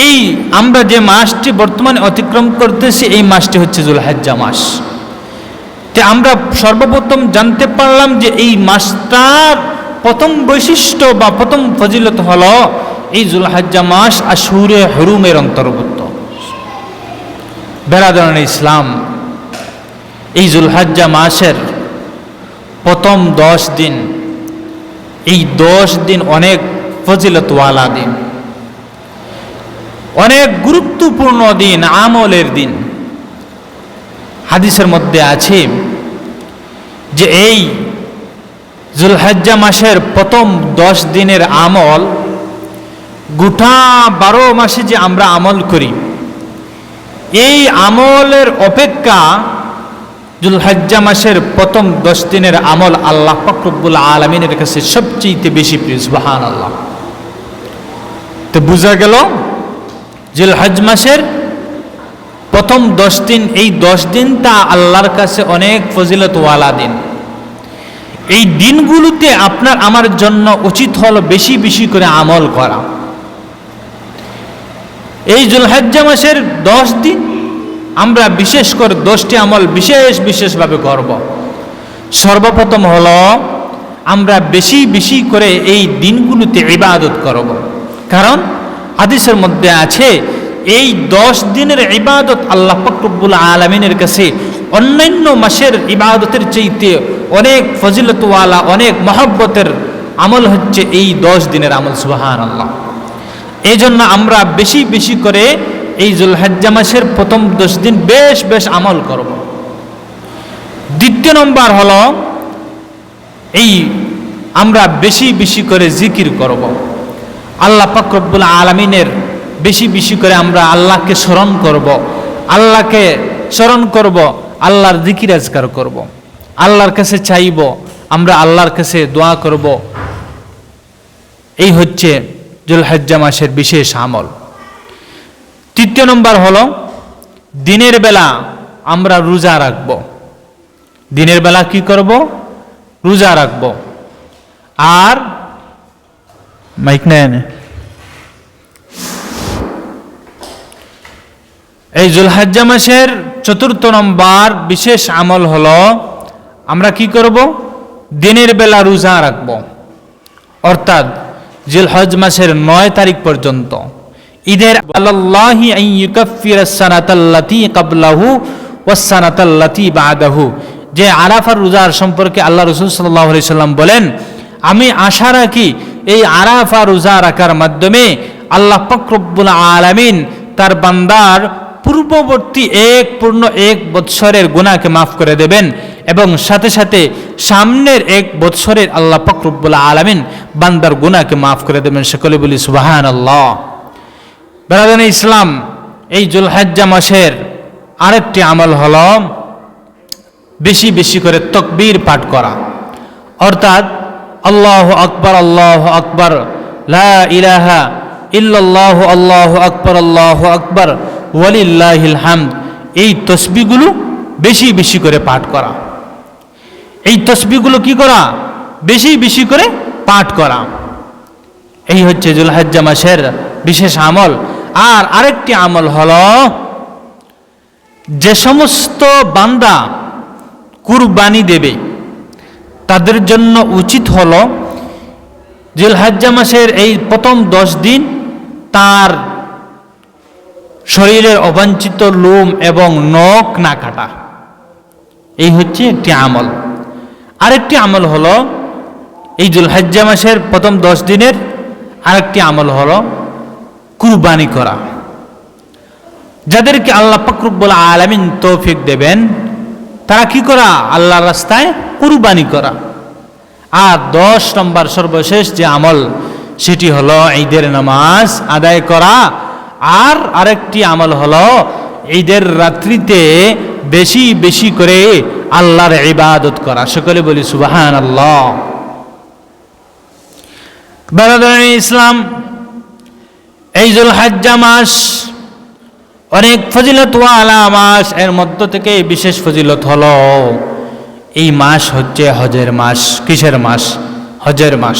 এই আমরা যে মাসটি বর্তমানে অতিক্রম করতেছি এই মাসটি হচ্ছে যুলহজ্জা মাস। তে আমরা সর্বপ্রথম জানতে পারলাম যে এই মাসটার প্রথম বৈশিষ্ট্য বা প্রথম ফজিলত হলো এই যুলহজ্জা মাস আশহুরে হুরুমের অন্তর্ভুক্ত। বেরাদারান ইসলাম, এই যুলহজ্জা মাসের প্রথম 10 দিন, এই 10 দিন অনেক ফজিলতওয়ালা দিন, অনেক গুরুত্বপূর্ণ দিন, আমলের দিন। হাদিসের মধ্যে আছে যে এই যুলহজ্জা মাসের প্রথম 10 দিনের আমল গোটা 12 মাসে যে আমরা আমল করি, এই আমলের অপেক্ষা যুলহজ্জা মাসের প্রথম 10 দিনের আমল আল্লাহ পাক রব্বুল আলামিনের কাছে সবচেয়ে বেশি প্রিয়। সুবহানাল্লাহ। তো বোঝা গেল যুলহজ্জ মাসের প্রথম 10 দিন, এই 10 দিন তা আল্লাহর কাছে অনেক ফজিলতওয়ালা দিন। এই দিনগুলোতে আপনার আমার জন্য উচিত হলো বেশি বেশি করে আমল করা। এই যুলহজ্জা মাসের 10 দিন আমরা বিশেষ করে 10টি আমল বিশেষভাবে করব। সর্বপ্রথম হলো আমরা বেশি বেশি করে এই দিনগুলোতে ইবাদত করব। কারণ হাদিসের মধ্যে আছে এই 10 দিনের ইবাদত আল্লাহ পাক রব্বুল আলামিনের কাছে অন্যান্য মাসের ইবাদতের চাইতে অনেক ফজিলতওয়ালা, অনেক মহব্বতের আমল হচ্ছে এই 10 দিনের আমল। সুবহানাল্লাহ। এই জন্য আমরা বেশি বেশি করে এই যুলহজ্জা মাসের প্রথম 10 দিন বেশ আমল করব। দ্বিতীয় নম্বর হলো এই আমরা বেশি বেশি করে জিকির করব। আল্লাহ পাক রব্বুল আলামিনের বেশি বেশি করে আমরা আল্লাহকে স্মরণ করব, আল্লাহকে স্মরণ করব, আল্লাহর জিকির আজকার করব, আল্লাহর কাছে চাইব, আমরা আল্লাহর কাছে দোয়া করব। এই হচ্ছে যুলহজ্জা মাসের বিশেষ আমল। তৃতীয় নম্বর হলো দিনের বেলা আমরা রোজা রাখব। দিনের বেলা কি করব? রোজা রাখব। আর মাইক নেন, এই যুলহজ্জা মাসের 4র্থ নম্বর বিশেষ আমল হলো আমরা কি করব? দিনের বেলা রোজা রাখব। অর্থাৎ যুলহজ্জ মাসের 9 তারিখ পর্যন্ত ঈদের আল্লাহি আন ইউকাফিরাস সানাতাল্লাতী ক্বাবলাহু ওয়াস সানাতাল্লাতী বাদাহু, যে আরাফার রোজার সম্পর্কে আল্লাহ রাসূল সাল্লাল্লাহু আলাইহি সাল্লাম বলেন, আমি আশা রাখি এই আরাফা রোজা রাখার মাধ্যমে আল্লাহ পাক রব্বুল আলামিন তার বান্দার পূর্ববর্তী পূর্ণ 1 বৎসরের গুনাহকে মাফ করে দেবেন এবং সাথে সাথে সামনের 1 বৎসরের আল্লাহ পাক রব্বুল আলামিন বান্দার গুনাহকে মাফ করে দেবেন। সকলে বলি সুবহানাল্লাহ। ব্রাদার ইসলাম, এই যুলহজ্জা মাসের আরেকটি আমল হলো বেশি বেশি করে তাকবীর পাঠ করা। অর্থাৎ আল্লাহু আকবার, আল্লাহু আকবার, লা ইলাহা ইল্লাল্লাহু, আল্লাহু আকবার, আল্লাহু আকবার, ওয়ালিল্লাহিল হামদ, এই তাসবিহগুলো বেশি বেশি করে পাঠ করা। এই তাসবিহগুলো কি করা? বেশি বেশি করে পাঠ করা। এই হচ্ছে যুলহজ্জা মাসের বিশেষ আমল। আর আরেকটি আমল হলো যে সমস্ত বান্দা কুরবানি দেবে তাদের জন্য উচিত হলো যুলহজ্জা মাসের এই প্রথম 10 দিন তার শরীরের অবাঞ্ছিত লোম এবং নখ না কাটা। এই হচ্ছে একটি আমল। আরেকটি আমল হলো এই যুলহজ্জা মাসের প্রথম 10 দিনের আরেকটি আমল হলো কুরবানি করা। যাদেরকে আল্লাহ পাক রব্বুল আলামিন তৌফিক দেবেন তারা কি করা? আল্লাহর রাস্তায় কুরবানি করা। আর 10 নম্বর সর্বশেষ যে আমল সেটি হলো ঈদের নামাজ আদায় করা। আর আরেকটি আমল হলো ঈদের রাত্রিতে বেশি বেশি করে আল্লাহর ইবাদত করা। সকলে বলি সুবহানাল্লাহ। ব্রাদার ইসলাম, এই যুলহজ্জা মাস অনেক ফজিলতওয়ালা মাস। এর মধ্য থেকে বিশেষ ফজিলত হলো এই মাস হচ্ছে হজের মাস। কিসের মাস? হজের মাস।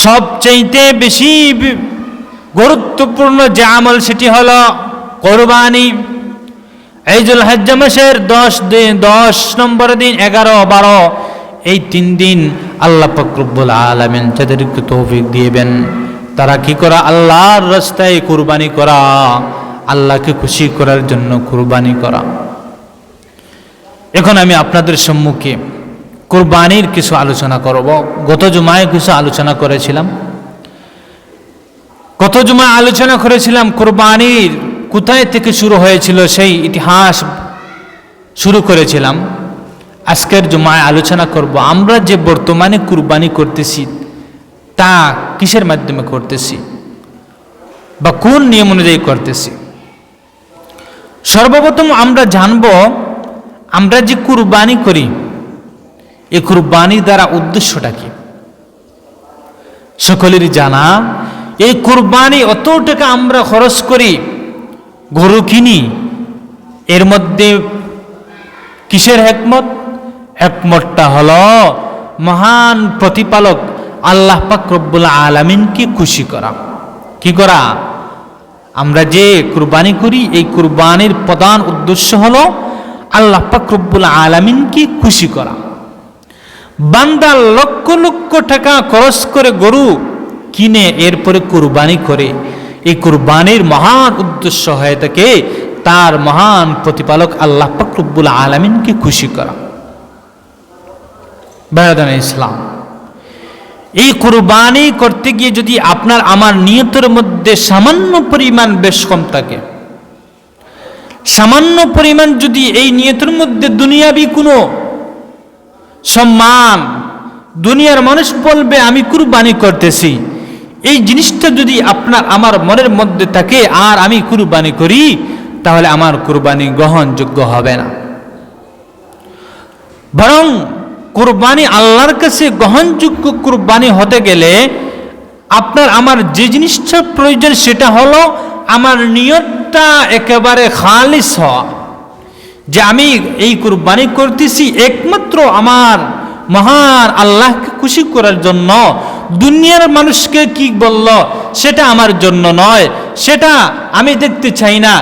সবচেয়ে বেশি গুরুত্বপূর্ণ যে আমল সেটি হলো কোরবানি। এই যুলহজ্জা মাসের 10 নম্বর দিন, 11, 12 এই 3 দিন আল্লাহ পাক রব্বুল আলামিন যাদেরকে তৌফিক দিবেন তারা কি করা? আল্লাহর রাস্তায় কুরবানি করা, আল্লাহকে খুশি করার জন্য কুরবানি করা। এখন আমি আপনাদের সম্মুখে কুরবানির কিছু আলোচনা করব। গত জুমায় কিছু আলোচনা করেছিলাম। গত জুমায় আলোচনা করেছিলাম কুরবানির কোথায় থেকে শুরু হয়েছিল, সেই ইতিহাস শুরু করেছিলাম। আজকের জুমায় আলোচনা করব আমরা যে বর্তমানে কুরবানি করতেছি তা কিসের মাধ্যমে করতেছি বা কোন নিয়ম অনুযায়ী করতেছি। সর্বপ্রথম আমরা জানব আমরা যে কুরবানি করি এই কুরবানির দ্বারা উদ্দেশ্যটা কি। সকলেরই জানা এই কুরবানি অত টাকা আমরা খরচ করি, গরু কিনি, এর মধ্যে কিসের হিকমত? হিকমতটা হলো মহান প্রতিপালক আল্লাহ পাক রব্বুল আলামিনকে খুশি করা। কি করা? আমরা যে কুরবানি করি এই কুরবানির প্রধান উদ্দেশ্য হলো আল্লাহ পাক রব্বুল আলামিনকে খুশি করা। বান্দা লক্ষ লক্ষ টাকা খরচ করে গরু কিনে এরপরে কুরবানি করে, এই কুরবানির মহান উদ্দেশ্য হয়ে থাকে তার মহান প্রতিপালক আল্লাহ পাক রব্বুল আলামিনকে খুশি করা। ভাইরাদান ইসলাম, এই কুরবানি করতে গিয়ে যদি আপনার আমার নিয়তের মধ্যে সামান্য পরিমাণ বেশ কম থাকে, সামান্য পরিমাণ যদি এই নিয়তের মধ্যে দুনিয়াবি কোনো সম্মান, দুনিয়ার মানুষ বলবে আমি কুরবানি করতেছি, এই জিনিসটা যদি আপনার আমার মনের মধ্যে থাকে আর আমি কুরবানি করি, তাহলে আমার কুরবানি গ্রহণযোগ্য হবে না। বরং কুরবানি আল্লাহর কাছে গ্রহণযোগ্য কুরবানি হতে গেলে আপনার আমার যে জিনিসটা প্রয়োজন সেটা হলো আমার নিয়তটা একেবারে খালিস হওয়া, যে আমি এই কুরবানি করতেছি একমাত্র আমার মহান আল্লাহকে খুশি করার জন্য। দুনিয়ার মানুষকে কি বলল সেটা আমার জন্য নয়, সেটা আমি দেখতে চাই না।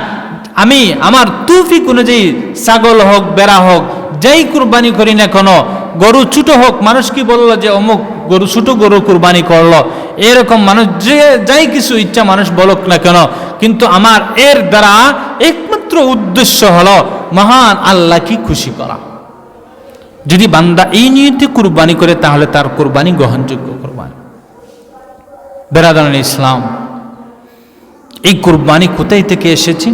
আমি আমার তৌফিক অনুযায়ী ছাগল হোক, বেড়া হোক, যাই কুরবানি করি না কেন, গরু ছোট হোক, মানুষ কি বললো যে অমুক গরু ছোট গরু কুরবানি করলো, এরকম মানুষ যে যাই কিছু ইচ্ছা মানুষ বলুক না কেন, কিন্তু আমার এর দ্বারা একমাত্র উদ্দেশ্য হলো মহান আল্লাহকে খুশি করা। যদি বান্দা এই নিয়তে কুরবানি করে তাহলে তার কুরবানি গ্রহণযোগ্য কুরবানি। বেরাদান ইসলাম, এই কুরবানি কোথায় থেকে এসেছে?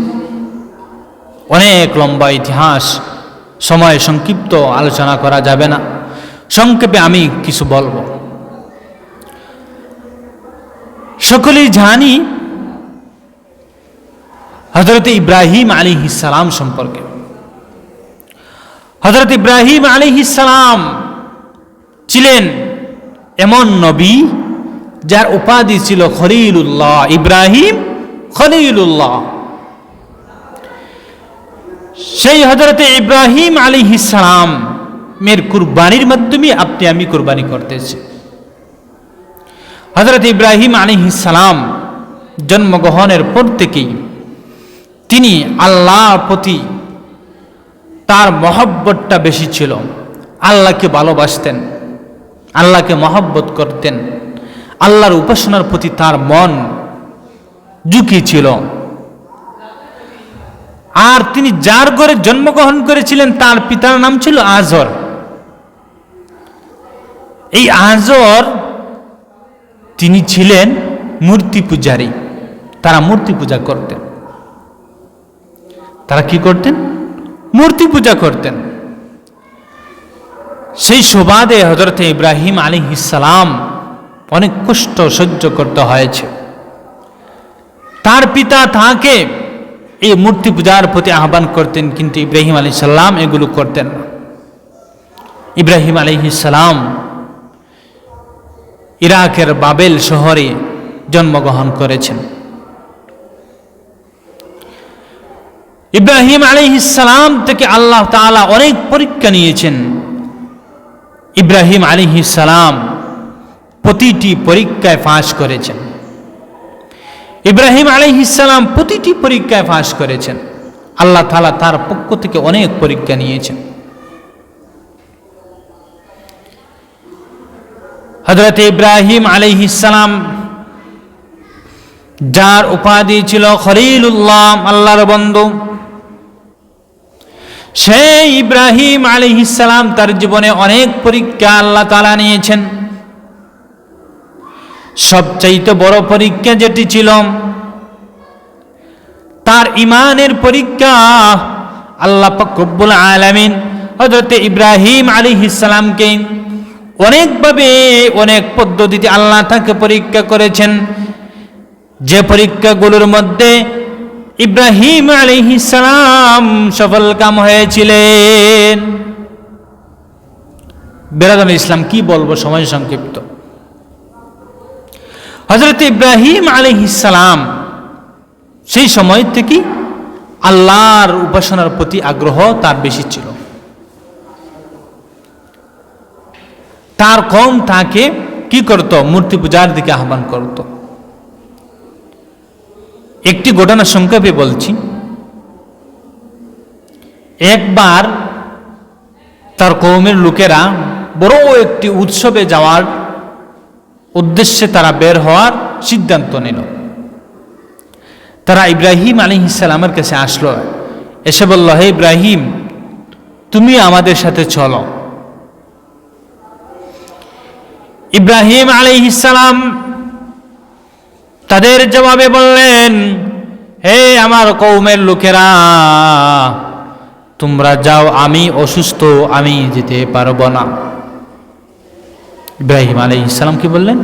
অনেক লম্বা ইতিহাস, সময় সংক্ষিপ্ত আলোচনা করা যাবে না, সংক্ষেপে আমি কিছু বলবো। সকলেই জানি হযরত ইব্রাহিম আলাইহিস সালাম সম্পর্কে। হযরত ইব্রাহিম আলাইহিস সালাম ছিলেন এমন নবী যার উপাধি ছিল খলিলুল্লাহ। ইব্রাহিম খলিলুল্লাহ। সেই হযরত ইব্রাহিম আলাইহিস সালাম এর কুরবানির মাধ্যমে আপনি আমি কুরবানি করতেছি। হযরত ইব্রাহিম আলাইহিস সালাম জন্মগ্রহণের পর থেকেই তিনি আল্লাহর প্রতি তার মহব্বতটা বেশি ছিল। আল্লাহকে ভালোবাসতেন, আল্লাহকে মহব্বত করতেন, আল্লাহর উপাসনার প্রতি তার মন ঝুঁকি ছিল। আর তিনি যার ঘরে জন্মগ্রহণ করেছিলেন তার পিতার নাম ছিল আজর। এই আজর তিনি ছিলেন মূর্তি পূজারী। তারা মূর্তি পূজা করতেন। তারা কি করতেন? মূর্তি পূজা করতেন। সেই সুবাদে হযরত ইব্রাহিম আলাইহিস সালাম অনেক কষ্ট সহ্য করতে হয়েছে। তার পিতা তাকে এই মূর্তি পূজার প্রতি আহ্বান করতেন, কিন্তু ইব্রাহিম আলাইহিস সালাম এগুলো করতেন না। ইব্রাহিম আলাইহিস সালাম ইরাকের বাবেল শহরে জন্মগ্রহণ করেছেন। ইব্রাহিম আলাইহিস সালাম থেকে আল্লাহ তাআলা অনেক পরীক্ষা নিয়েছেন। ইব্রাহিম আলাইহিস সালাম প্রতিটি পরীক্ষায় পাস করেছেন। ইব্রাহিম আলাইহিস সালাম প্রতিটি পরীক্ষায় পাস করেছেন। আল্লাহ তাআলা তার পক্ষ থেকে অনেক পরীক্ষা নিয়েছেন। হযরত ইব্রাহিম আলাইহিস সালাম, যার উপাধি ছিল খলিলুল্লাহ, আল্লাহর বন্ধু, সেই ইব্রাহিম আলাইহিস সালাম তার জীবনে অনেক পরীক্ষা আল্লাহ তাআলা নিয়েছেন। সবচাইতে বড় পরীক্ষা যেটি ছিল তার ঈমানের পরীক্ষা। আল্লাহ পাক রব্বুল আলামিন হযরত ইব্রাহিম আলাইহিস সালামকে অনেকভাবে অনেক পদ্ধতিতে আল্লাহ তাকে পরীক্ষা করেছেন, যে পরীক্ষাগুলোর মধ্যে ইব্রাহিম আলাইহিস সালাম সফলকাম হয়েছিলেন। বেরাদর ইসলাম, কি বলবো, সময় সংক্ষিপ্ত। হযরত ইব্রাহিম আলাইহিস সালাম সেই সময় থেকে আল্লাহর উপাসনার প্রতি আগ্রহ তার বেশি ছিল। তার কওম তাকে কি করত? মূর্তি পূজার দিকে আহ্বান করত। একটি ঘটনা সংক্ষেপে বলছি। একবার তার কওমের লোকেরা বড় একটি উৎসবে যাওয়ার উদ্দেশ্যে তারা বের হওয়ার সিদ্ধান্ত নিল। তারা ইব্রাহিম আলাইহিস সালামের কাছে আসলো, এসে বলল, হে ইব্রাহিম, তুমি আমাদের সাথে চলো। ইব্রাহিম আলাইহিস সালাম তাদের জবাবে বললেন, হে আমার কওমের লোকেরা, তোমরা যাও, আমি অসুস্থ, আমি যেতে পারবো না। ইব্রাহিম আলাইহিস সালাম কি বললেন?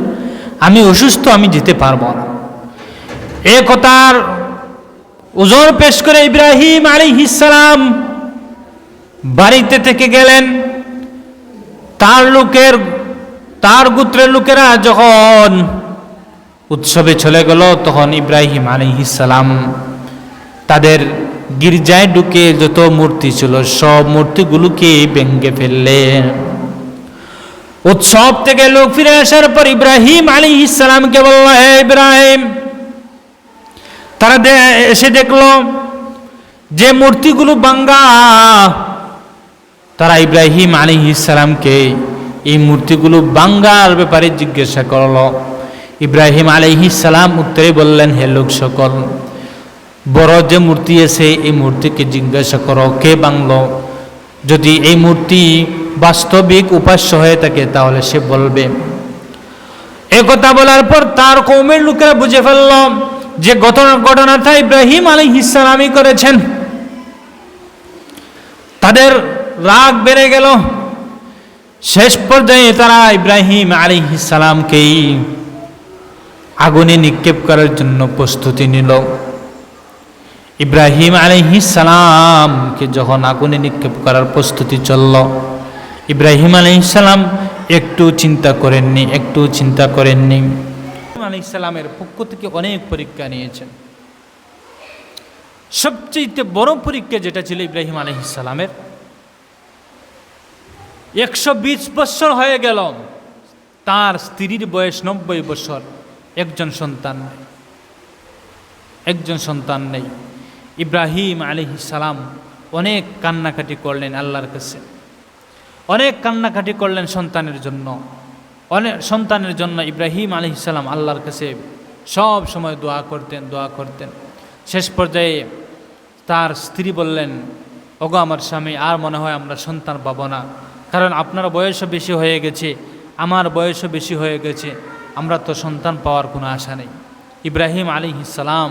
আমি অসুস্থ, আমি যেতে পারবো না। এ কথার ওজর পেশ করে ইব্রাহিম আলাইহিস সালাম বাড়িতে থেকে গেলেন। তার গোত্রের লোকেরা যখন উৎসবে চলে গেল, তখন ইব্রাহিম আলাইহিস সালাম তাদের গির্জায় ঢুকে যত মূর্তি ছিল সব মূর্তিগুলোকে ভেঙে ফেললেন। উৎসব থেকে লোক ফিরে আসার পর ইব্রাহিম আলাইহিস সালামকে বলল, হে ইব্রাহিম, তারা এসে দেখলো যে মূর্তিগুলো ভাঙা। তারা ইব্রাহিম আলাইহিস সালামকে এই মূর্তিগুলো ভাঙার ব্যাপারে জিজ্ঞাসা করলো। ইব্রাহিম আলাইহিস সালাম উত্তরে বললেন, হে লোক সকল, বড় যে মূর্তি আছে এই মূর্তিকে জিজ্ঞাসা করো কে ভাঙলো। যদি এই মূর্তি বাস্তবিক উপাস্য হয়ে থাকে তাহলে সে বলবে। একথা বলার পর তার কওমের লোকেরা বুঝে ফেলল যে ঘটনাটা ইব্রাহিম আলাইহিস সালামই করেছেন। তাদের রাগ বেড়ে গেল। শেষ পর্যায়ে তারা ইব্রাহিম আলাইহিস সালামকেই আগুনে নিক্ষেপ করার জন্য প্রস্তুতি নিল। ইব্রাহিম আলাইহিস সালামকে যখন আগুনে নিক্ষেপ করার প্রস্তুতি চলল, ইব্রাহিম আলাইহিস সালাম একটু চিন্তা করেননি। ইব্রাহিম আলাইহিস সালামের পক্ষ থেকে অনেক পরীক্ষা নিয়েছেন। সবচেয়ে বড় পরীক্ষা যেটা ছিল ইব্রাহিম আলাইহিস সালামের, 120 বছর হয়ে গেল, তার স্ত্রীর বয়স 90 বছর, একজন সন্তান নেই। ইব্রাহিম আলাইহিস সালাম অনেক কান্নাকাটি করলেন আল্লাহর কাছে, অনেক কান্নাকাটি করলেন সন্তানের জন্য। ইব্রাহিম আলাইহিস সালাম আল্লাহর কাছে সব সময় দোয়া করতেন। শেষ পর্যায়ে তার স্ত্রী বললেন, ওগো আমার স্বামী, আর মনে হয় আমরা সন্তান পাবো না, কারণ আপনার বয়সও বেশি হয়ে গেছে, আমার বয়সও বেশি হয়ে গেছে, আমরা তো সন্তান পাওয়ার কোনো আশা নেই। ইব্রাহিম আলাইহিস সালাম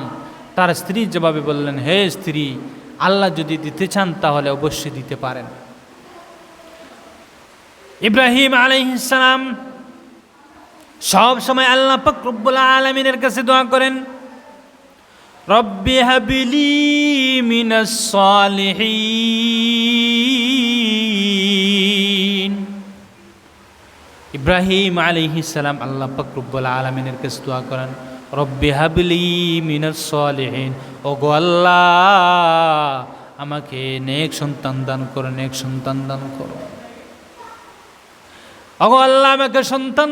তার স্ত্রীর জবাবে বললেন, হে স্ত্রী, আল্লাহ যদি দিতে চান তাহলে অবশ্যই দিতে পারেন। ইব্রাহিম আলাইহিস সালাম সব সময় আল্লাহ পাক রব্বুল আলামিনের কাছে দোয়া করেন, রব্বি হাবলি মিনাস সালিহিন। ইব্রাহিম আলাইহিস সালাম আল্লাহ পাক রব্বুল আলামিনের কাছে দোয়া করেন, রব্বি হাবলি মিনাস সালিহিন, ওগো আল্লাহ আমাকে নেক সন্তান দান করো। ওগো আল্লাহ আমাকে সন্তান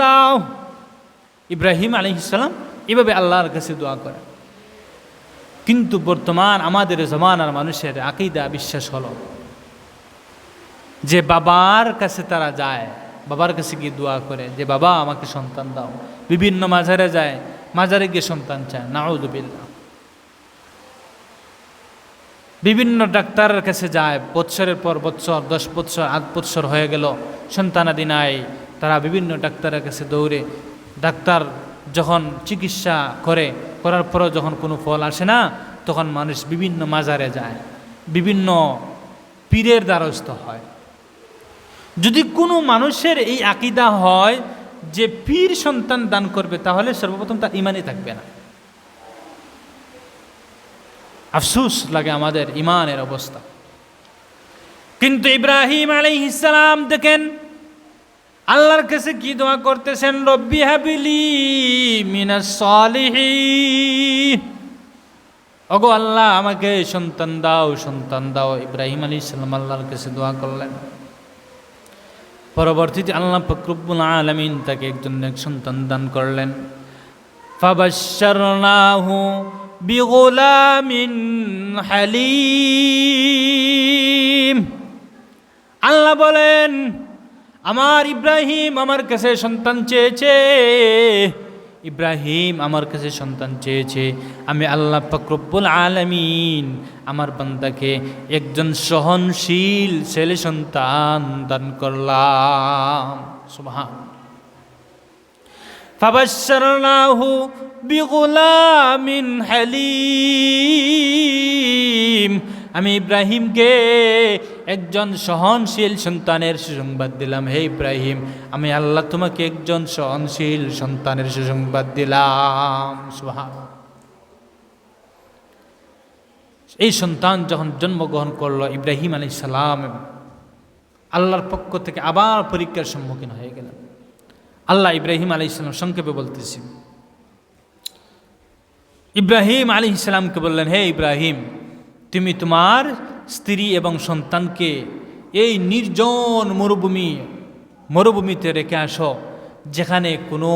দাও। ইব্রাহিম আলাইহিস সালাম এভাবে আল্লাহর কাছে দোয়া করে। কিন্তু বর্তমান আমাদের জমানার মানুষের আকীদা বিশ্বাস হলো যে বাবার কাছে তারা যায়, বাবার কাছে গিয়ে দোয়া করে যে বাবা আমাকে সন্তান দাও। বিভিন্ন মাজারে যায়, মাজারে গিয়ে সন্তান চায়, নাউযুবিল্লাহ। বিভিন্ন ডাক্তারের কাছে যায়, বৎসরের পর বৎসর, 10 বৎসর 8 বৎসর হয়ে গেল, সন্তানাদি নাই। তারা বিভিন্ন ডাক্তারের কাছে দৌড়ে, ডাক্তার যখন চিকিৎসা করার পরও যখন কোনো ফল আসে না, তখন মানুষ বিভিন্ন মাজারে যায়, বিভিন্ন পীরের দ্বারস্থ হয়। যদি কোনো মানুষের এই আকীদা হয় যে পীর সন্তান দান করবে, তাহলে সর্বপ্রথম তার ঈমানই থাকবে না। আফসোস লাগে আমাদের ঈমানের অবস্থা। কিন্তু ইব্রাহিম আলাইহিস সালাম দেখেন আল্লাহর কাছে কি দোয়া করতেছেন, রব্বি হাবিলি মিনাস সালিহিন, ওগো আল্লাহ আমাকে সন্তান দাও, সন্তান দাও। ইব্রাহিম আলাইহিস সালাম আল্লাহর কাছে দোয়া করলেন। পরবর্তীতে আল্লাহ পাক রব্বুল আলামিন তাকে একজন সন্তান দান করলেন। ফাবাশশারনাহু বিগুলামিন হালিম। আল্লাহ বলেন আমার ইব্রাহিম আমার কাছে সন্তান চেয়েছে, ইব্রাহিম আমার কাছে সন্তান চেয়েছে, আমি আল্লাহ পাক রব্বুল আলামিন আমার বান্দাকে একজন সহনশীল ছেলে সন্তান দান করলাম। সুবহান। ফাবাশশারনাহু বিগুলামিন হালিম, আমি ইব্রাহিমকে একজন সহনশীল সন্তানের সুসংবাদ দিলাম। হে ইব্রাহিম, আমি আল্লাহ তোমাকে একজন সহনশীল সন্তানের সুসংবাদ দিলাম। সুবহানাল্লাহ। এই সন্তান যখন জন্মগ্রহণ করলো, ইব্রাহিম আলাইহিস সালাম আল্লাহর পক্ষ থেকে আবার পরীক্ষার সম্মুখীন হয়ে গেলেন। আল্লাহ ইব্রাহিম আলাইহিস সালাম সংক্ষেপে বলতেছি, ইব্রাহিম আলাইহিস সালামকে বললেন, হে ইব্রাহিম, তুমি তোমার স্ত্রী এবং সন্তানকে এই নির্জন মরুভূমিতে রেখে আসো, যেখানে কোনো